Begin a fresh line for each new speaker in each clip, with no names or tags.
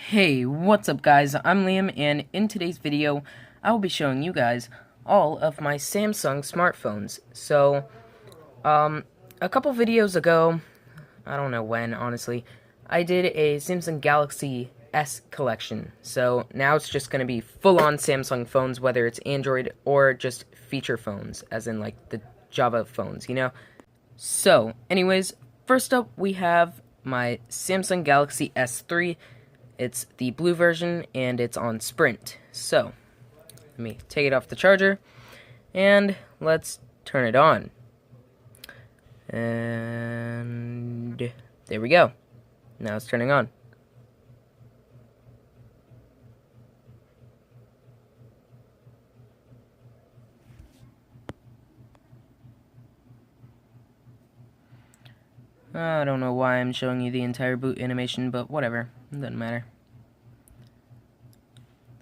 Hey, what's up guys? I'm Liam, and in today's video, I will be showing you guys all of my Samsung smartphones. So, a couple videos ago, I don't know when, honestly, I did a Samsung Galaxy S collection. So, now it's just going to be full-on Samsung phones, whether it's Android or just feature phones, as in, like, the Java phones, you know? So, anyways, first up, we have my Samsung Galaxy S3. It's the blue version, and it's on Sprint. So, let me take it off the charger, and let's turn it on. And there we go. Now it's turning on. I don't know why I'm showing you the entire boot animation, but whatever. It doesn't matter.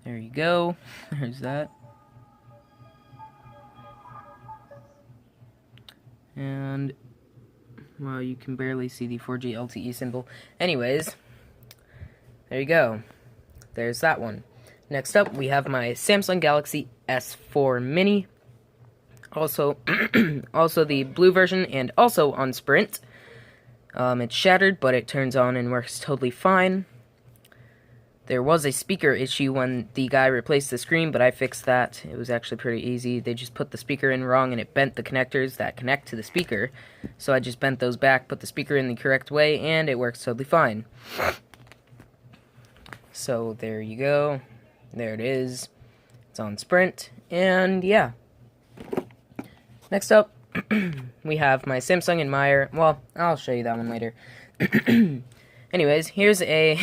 There you go. There's that. And, well, you can barely see the 4G LTE symbol. Anyways, there you go. There's that one. Next up, we have my Samsung Galaxy S4 Mini. Also, also the blue version, and also on Sprint. It's shattered, but it turns on and works totally fine. There was a speaker issue when the guy replaced the screen, but I fixed that. It was actually pretty easy. They just put the speaker in wrong, and it bent the connectors that connect to the speaker. So I just bent those back, put the speaker in the correct way, and it works totally fine. So there you go. There it is. It's on Sprint, and yeah. Next up, we have my Samsung and Meyer. Well, I'll show you that one later. Anyways, here's a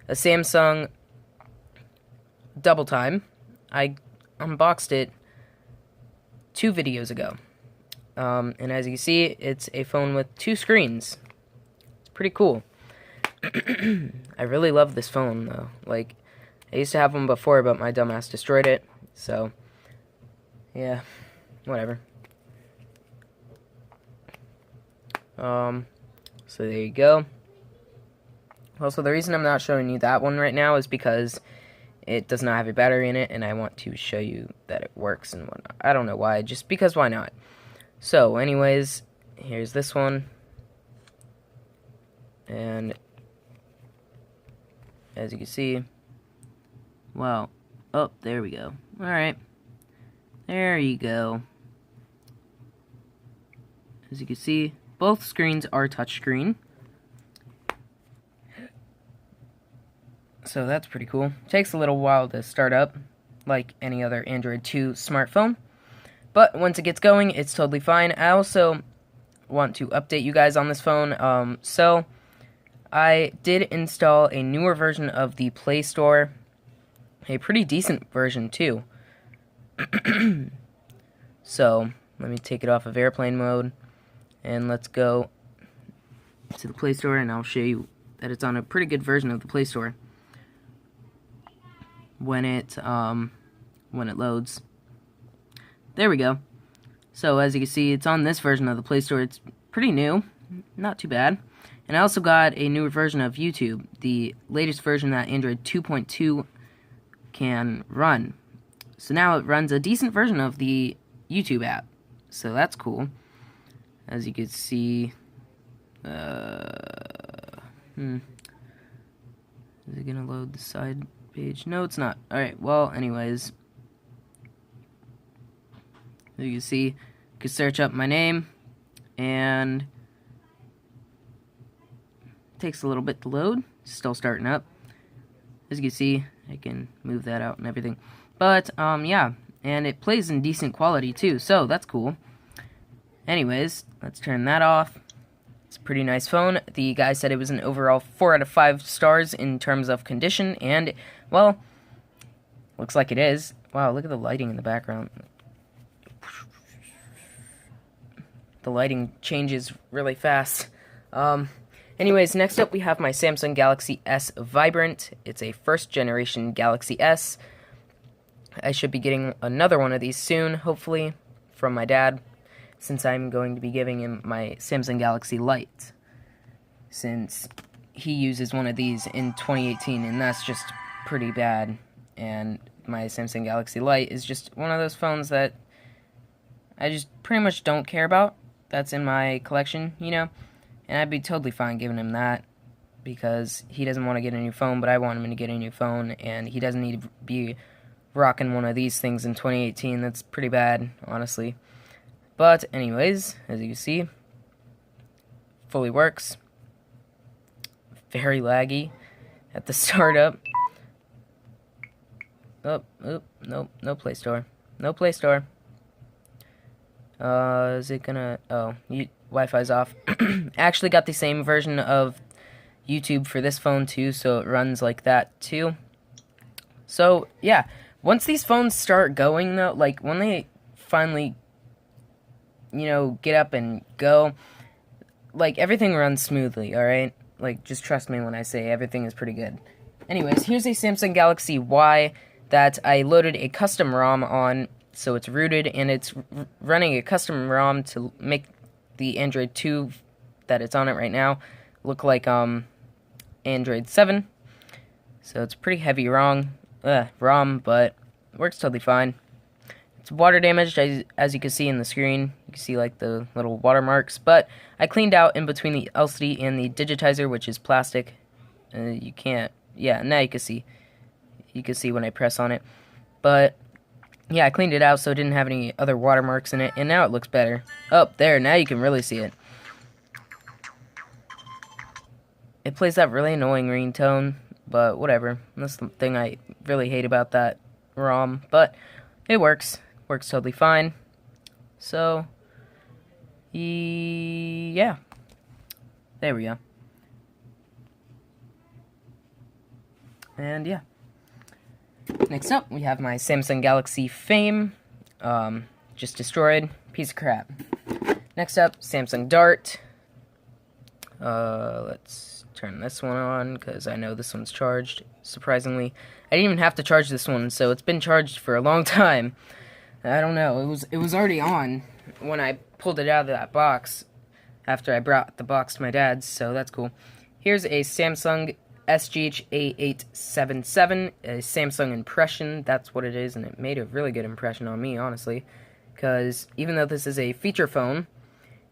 Samsung Double Time. I unboxed it 2 videos ago. And as you see, it's a phone with 2 screens. It's pretty cool. I really love this phone, though. Like, I used to have one before, but my dumbass destroyed it. So, yeah, whatever. So there you go. Also, the reason I'm not showing you that one right now is because it does not have a battery in it, and I want to show you that it works and whatnot. I don't know why, just because why not? So, anyways, here's this one. And as you can see, well, oh, there we go. Alright. There you go. As you can see, both screens are touchscreen. So that's pretty cool. Takes a little while to start up, like any other Android 2 smartphone. But once it gets going, it's totally fine. I also want to update you guys on this phone. So I did install a newer version of the Play Store. A pretty decent version, too. So, let me take it off of airplane mode. And let's go to the Play Store, and I'll show you that it's on a pretty good version of the Play Store when it loads. There we go. So as you can see, it's on this version of the Play Store. It's pretty new, not too bad. And I also got a newer version of YouTube, the latest version that Android 2.2 can run. So now it runs a decent version of the YouTube app. So that's cool. As you can see, is it gonna load the side page? No, it's not. Alright, well, anyways, as you can see, you can search up my name, and it takes a little bit to load. It's still starting up. As you can see, I can move that out and everything. But, yeah, and it plays in decent quality, too, so that's cool. Anyways, let's turn that off. It's a pretty nice phone. The guy said it was an overall 4 out of 5 stars in terms of condition, and, well, looks like it is. Wow, look at the lighting in the background. The lighting changes really fast. Anyways, next up we have my Samsung Galaxy S Vibrant. It's a first generation Galaxy S. I should be getting another one of these soon, hopefully, from my dad. since I'm going to be giving him my Samsung Galaxy Lite, since he uses one of these in 2018, and that's just pretty bad. And my Samsung Galaxy Lite is just one of those phones that I just pretty much don't care about, that's in my collection, you know, and I'd be totally fine giving him that, because he doesn't want to get a new phone, but I want him to get a new phone, and he doesn't need to be rocking one of these things in 2018. That's pretty bad, honestly. But anyways, as you can see, fully works. Very laggy at the startup. Oh, nope, no Play Store. No Play Store. Is it gonna... Oh, Wi-Fi's off. Actually got the same version of YouTube for this phone too, so it runs like that too. So, yeah. Once these phones start going, though, like, when they finally, you know, get up and go, like, everything runs smoothly, alright? Like, just trust me when I say everything is pretty good. Anyways, here's a Samsung Galaxy Y that I loaded a custom ROM on, so it's rooted, and it's running a custom ROM to make the Android 2 that it's on it right now look like Android 7. So it's pretty heavy ROM, but works totally fine. It's water damaged, as you can see in the screen. You can see like the little watermarks, but I cleaned out in between the LCD and the digitizer, which is plastic. You can't, yeah, now you can see. You can see when I press on it. But yeah, I cleaned it out so it didn't have any other watermarks in it, and now it looks better. Oh, there, now you can really see it. It plays that really annoying ringtone, but whatever. That's the thing I really hate about that ROM, but it works. Works totally fine. So, yeah. There we go. And yeah. Next up, we have my Samsung Galaxy Fame. Just destroyed. Piece of crap. Next up, Samsung Dart. Let's turn this one on, because I know this one's charged, surprisingly. I didn't even have to charge this one, so it's been charged for a long time. I don't know, it was already on when I pulled it out of that box, after I brought the box to my dad's, so that's cool. Here's a Samsung SGH-A877, a Samsung impression, that's what it is, and it made a really good impression on me, honestly, because even though this is a feature phone,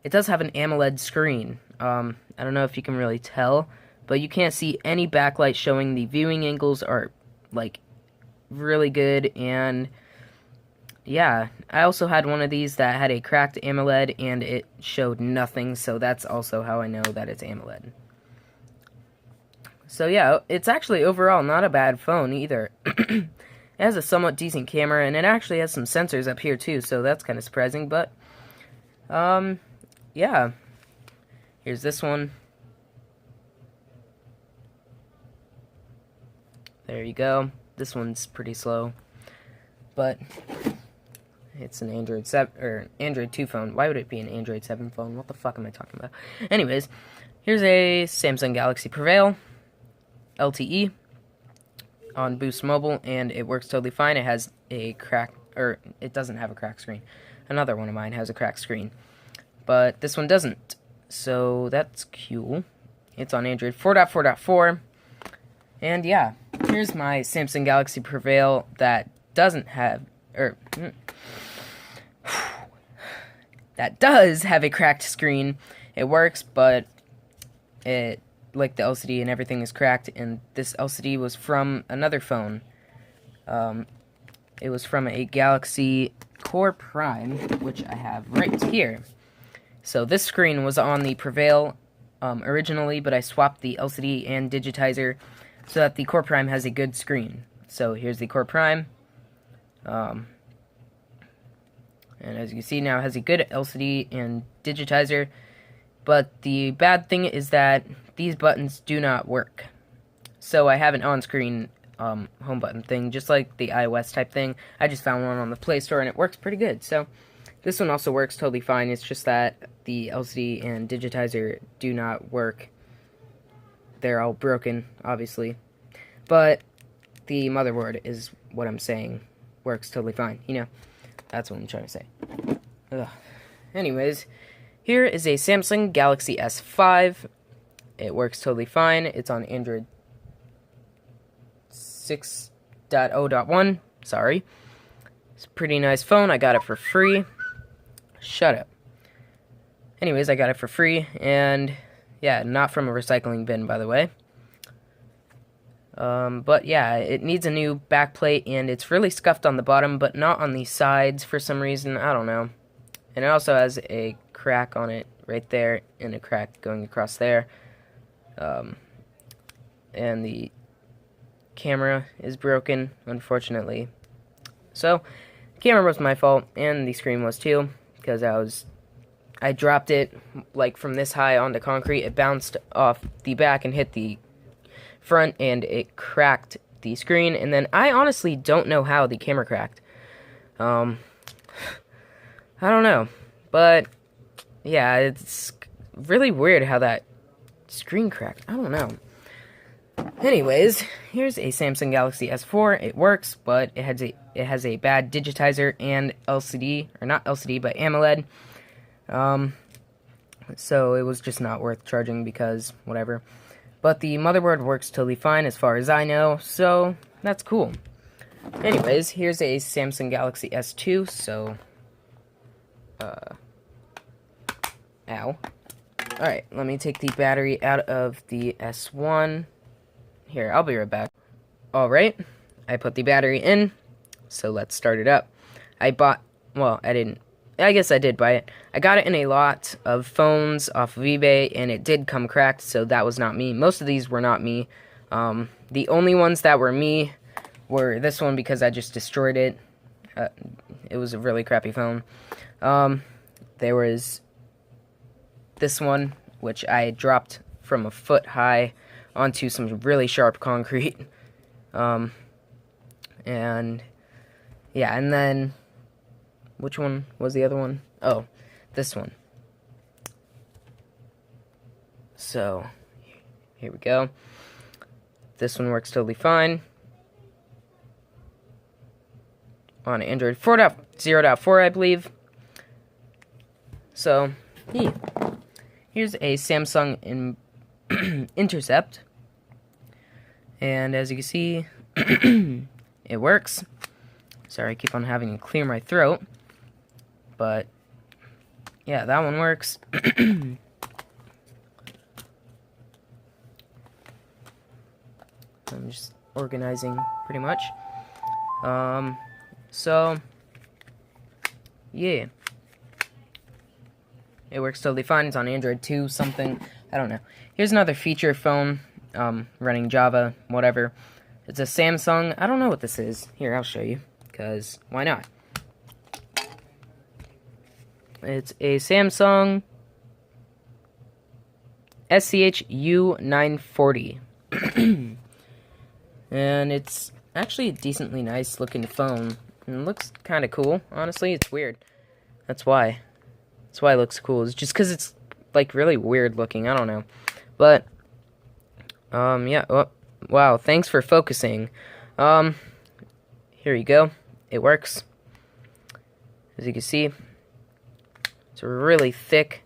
it does have an AMOLED screen. I don't know if you can really tell, but you can't see any backlight showing. The viewing angles are, like, really good, and yeah, I also had one of these that had a cracked AMOLED, and it showed nothing, so that's also how I know that it's AMOLED. So yeah, it's actually overall not a bad phone either. It has a somewhat decent camera, and it actually has some sensors up here too, so that's kind of surprising, but yeah. Here's this one. There you go. This one's pretty slow, but it's an Android 7 or Android 2 phone. Why would it be an Android 7 phone? What the fuck am I talking about? Anyways, here's a Samsung Galaxy Prevail LTE on Boost Mobile, and it works totally fine. It has a crack, or it doesn't have a cracked screen. Another one of mine has a cracked screen, but this one doesn't. So that's cool. It's on Android 4.4.4. And yeah, here's my Samsung Galaxy Prevail that doesn't have, that does have a cracked screen. It works, but it, like the LCD and everything, is cracked, and this LCD was from another phone. It was from a Galaxy Core Prime, which I have right here. So this screen was on the Prevail originally, but I swapped the LCD and digitizer so that the Core Prime has a good screen. So here's the Core Prime. And as you can see now, it has a good LCD and digitizer. But the bad thing is that these buttons do not work. So I have an on-screen home button thing, just like the iOS type thing. I just found one on the Play Store, and it works pretty good. So this one also works totally fine. It's just that the LCD and digitizer do not work. They're all broken, obviously. But the motherboard is what I'm saying works totally fine. You know, that's what I'm trying to say. Ugh. anyways, here is a Samsung Galaxy S5. It works totally fine. It's on Android 6.0.1. Sorry. It's a pretty nice phone. I got it for free. Shut up. Anyways, I got it for free, and yeah, not from a recycling bin, by the way. But yeah, it needs a new backplate, and it's really scuffed on the bottom, but not on the sides for some reason. I don't know. And it also has a crack on it right there, and a crack going across there. And the camera is broken, unfortunately. So, the camera was my fault, and the screen was too, because I dropped it, like, from this high onto concrete. It bounced off the back and hit the front, and it cracked the screen, and then I honestly don't know how the camera cracked. I don't know, but yeah, it's really weird how that screen cracked. I don't know. Anyways, here's a Samsung Galaxy S4. It works, but it has a bad digitizer and LCD, or not LCD, but AMOLED. So it was just not worth charging because whatever. But the motherboard works totally fine as far as I know, so that's cool. Anyways, here's a Samsung Galaxy S2, so ow. Alright, let me take the battery out of the S1. Here, I'll be right back. Alright, I put the battery in, so let's start it up. I guess I did buy it. I got it in a lot of phones off of eBay, and it did come cracked, so that was not me. Most of these were not me. The only ones that were me were this one because I just destroyed it. It was a really crappy phone. There was this one, which I dropped from a foot high onto some really sharp concrete. And yeah, and then which one was the other one? Oh, this one. So, here we go. This one works totally fine. On Android 4.0.4, I believe. So, yeah. Here's a Samsung Intercept. And as you can see, it works. Sorry, I keep on having to clear my throat. But, yeah, that one works. I'm just organizing, pretty much. So, yeah. It works totally fine. It's on Android 2 something. I don't know. Here's another feature phone, running Java, whatever. It's a Samsung. I don't know what this is. Here, I'll show you, because why not? It's a Samsung SCHU940. And it's actually a decently nice looking phone. And it looks kind of cool. Honestly, it's weird. That's why. That's why it looks cool. It's just because it's, like, really weird looking. I don't know. But, yeah. Oh, wow, thanks for focusing. Here you go. It works. As you can see, it's really thick.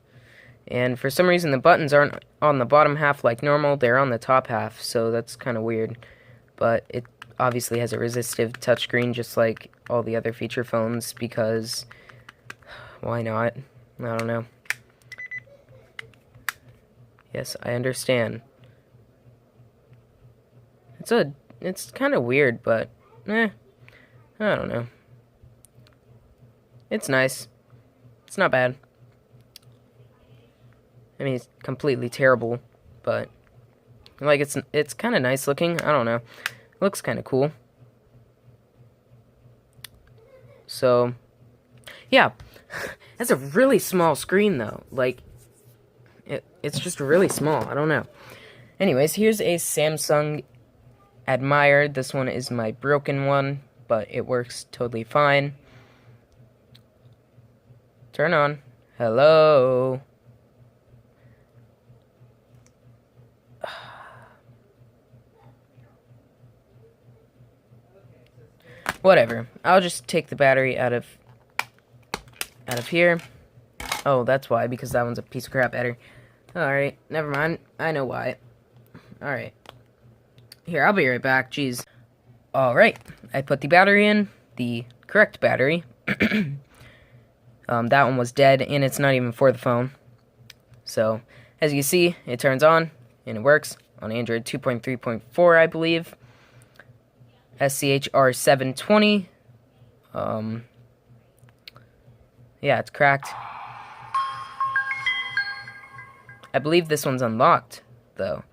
And for some reason, the buttons aren't on the bottom half like normal. They're on the top half, so that's kind of weird. But it obviously has a resistive touchscreen, just like all the other feature phones, because why not? I don't know. Yes, I understand. It's kind of weird, but I don't know. It's nice. It's not bad. I mean, it's completely terrible, but like it's kind of nice looking. I don't know. It looks kind of cool. So, yeah. That's a really small screen, though. Like, it's just really small. I don't know. Anyways, here's a Samsung Admire. This one is my broken one, but it works totally fine. Turn on. Hello. Whatever. I'll just take the battery out of here. Oh, that's why, because that one's a piece of crap battery. Alright, never mind. I know why. Alright. Here, I'll be right back. Jeez. Alright, I put the battery in. The correct battery. That one was dead, and it's not even for the phone. So, as you can see, it turns on, and it works on Android 2.3.4, I believe. SCHR720. Yeah, it's cracked. I believe this one's unlocked, though.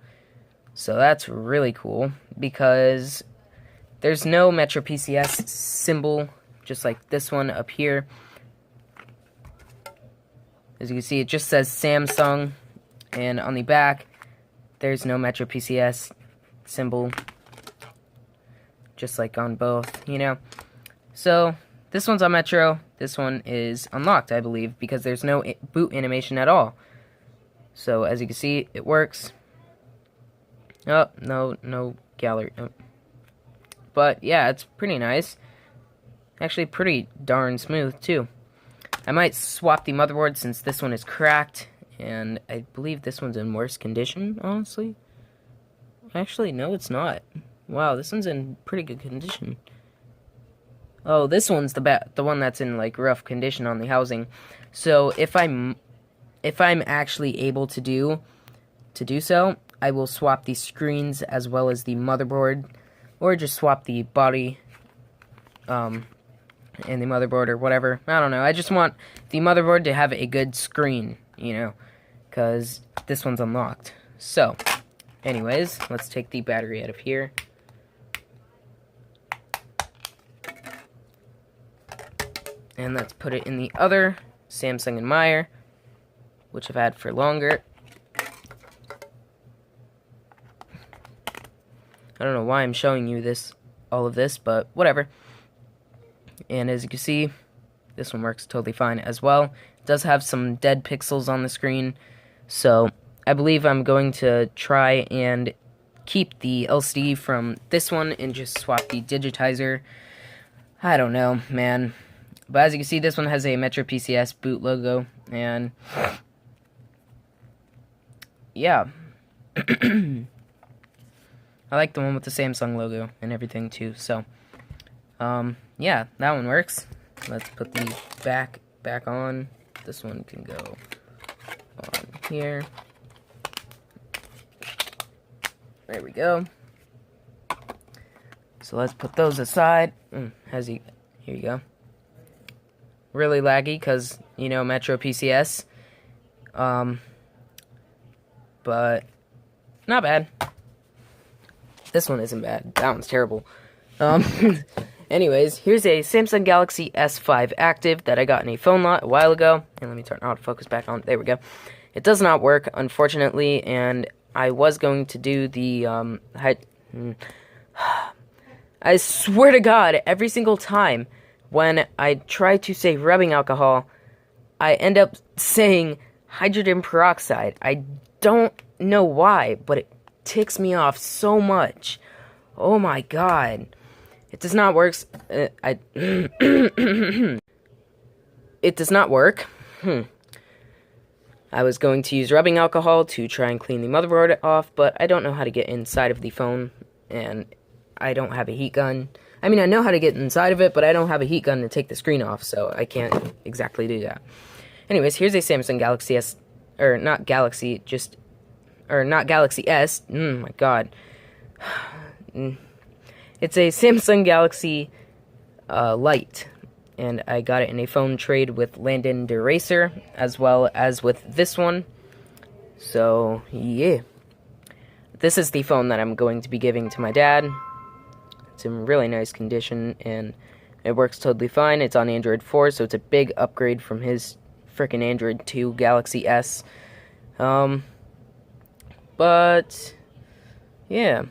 So that's really cool, because there's no Metro PCS symbol, just like this one up here. As you can see, it just says Samsung, and on the back, there's no Metro PCS symbol, just like on both, you know. So, this one's on Metro, this one is unlocked, I believe, because there's no boot animation at all. So, as you can see, it works. Oh, no gallery. Oh. But, yeah, it's pretty nice. Actually, pretty darn smooth, too. I might swap the motherboard since this one is cracked, and I believe this one's in worse condition, honestly. Actually, no, it's not. Wow, this one's in pretty good condition. Oh, this one's the one that's in, like, rough condition on the housing. So, if I'm actually able to do so, I will swap the screens as well as the motherboard, or just swap the body, and the motherboard or whatever. I don't know. I just want the motherboard to have a good screen, you know, because this one's unlocked. So, anyways, let's take the battery out of here. And let's put it in the other Samsung and Meyer, which I've had for longer. I don't know why I'm showing you all of this, but whatever. And as you can see, this one works totally fine as well. It does have some dead pixels on the screen, so I believe I'm going to try and keep the LCD from this one and just swap the digitizer. I don't know, man. But as you can see, this one has a Metro PCS boot logo, and yeah. I like the one with the Samsung logo and everything too, so yeah, that one works. Let's put the back on. This one can go on here. There we go. So let's put those aside. Here you go. Really laggy because, you know, Metro PCS. But not bad. This one isn't bad. That one's terrible. Anyways, here's a Samsung Galaxy S5 Active that I got in a phone lot a while ago. And let me turn autofocus back on. There we go. It does not work, unfortunately, and I was going to do the, I swear to God, every single time when I try to say rubbing alcohol, I end up saying hydrogen peroxide. I don't know why, but it ticks me off so much. Oh my God. It does not work. It does not work. I was going to use rubbing alcohol to try and clean the motherboard off, but I don't know how to get inside of the phone, and I don't have a heat gun. I mean, I know how to get inside of it, but I don't have a heat gun to take the screen off, so I can't exactly do that. Anyways, here's a Samsung Galaxy S, or not Galaxy, just, or not Galaxy S, my God. It's a Samsung Galaxy Lite, and I got it in a phone trade with Landon DeRacer, as well as with this one. So, yeah. This is the phone that I'm going to be giving to my dad. It's in really nice condition, and it works totally fine. It's on Android 4, so it's a big upgrade from his frickin' Android 2 Galaxy S. But, yeah.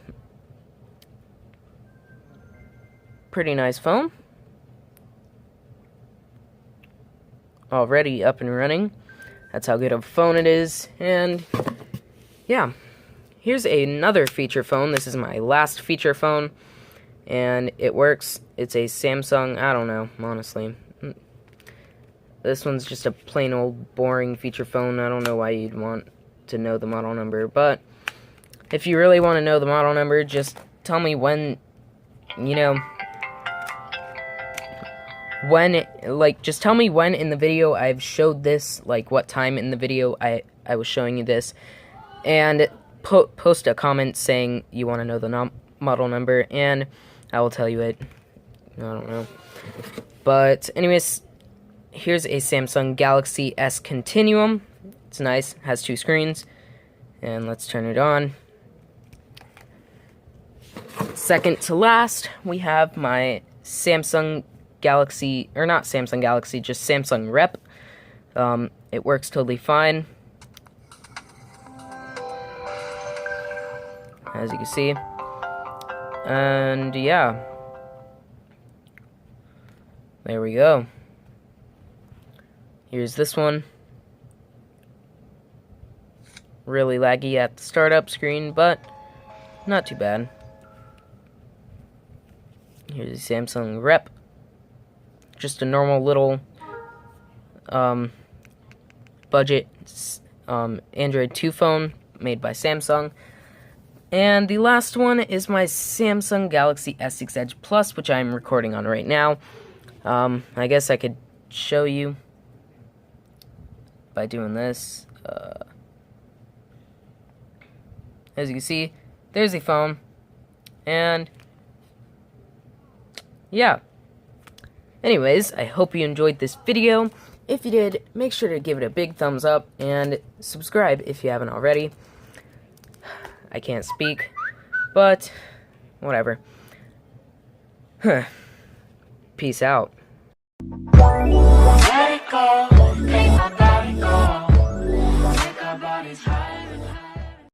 Pretty nice phone. Already up and running. That's how good of a phone it is. And yeah, here's another feature phone. This is my last feature phone, and it works. It's a Samsung, I don't know, honestly. This one's just a plain old boring feature phone. I don't know why you'd want to know the model number, but if you really want to know the model number, just tell me when, just tell me when in the video I've showed this, like what time in the video I was showing you this, and post a comment saying you want to know the model number, and I will tell you it. I don't know. But anyways, here's a Samsung Galaxy S Continuum. It's nice, has 2 screens, and let's turn it on. Second to last, we have my Samsung Galaxy, or not Samsung Galaxy, just Samsung Repp. It works totally fine, as you can see. And yeah, there we go. Here's this one. Really laggy at the startup screen, but not too bad. Here's the Samsung Repp. Just a normal little budget Android 2 phone made by Samsung. And the last one is my Samsung Galaxy S6 Edge Plus, which I'm recording on right now. I guess I could show you by doing this. As you can see, there's the phone, and yeah. Anyways, I hope you enjoyed this video. If you did, make sure to give it a big thumbs up, and subscribe if you haven't already. I can't speak, but whatever. Peace out. Let it go, make my body go, make our bodies higher and higher.